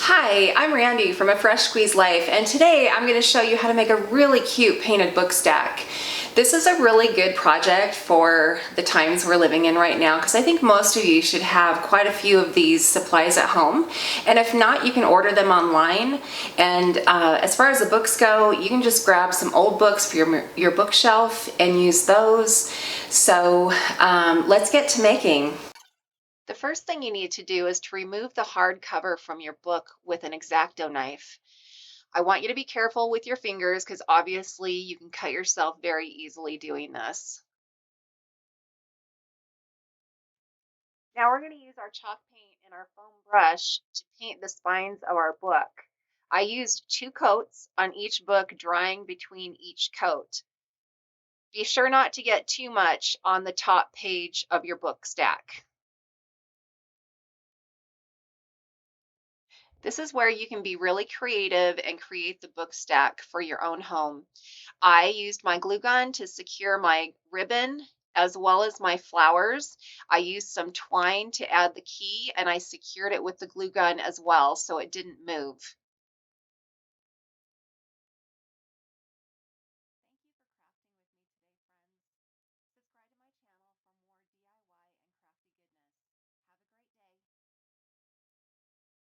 Hi, I'm Randy from A Fresh Squeeze Life, and today I'm going to show you how to make a really cute painted book stack. This is a really good project for the times we're living in right now because I think most of you should have quite a few of these supplies at home, and if not, you can order them online. And as far as the books go, you can just grab some old books for your bookshelf and use those. So let's get to making. The first thing you need to do is to remove the hard cover from your book with an X-Acto knife. I want you to be careful with your fingers because obviously you can cut yourself very easily doing this. Now we're going to use our chalk paint and our foam brush to paint the spines of our book. I used 2 coats on each book, drying between each coat. Be sure not to get too much on the top page of your book stack. This is where you can be really creative and create the book stack for your own home. I used my glue gun to secure my ribbon as well as my flowers. I used some twine to add the key, and I secured it with the glue gun as well so it didn't move.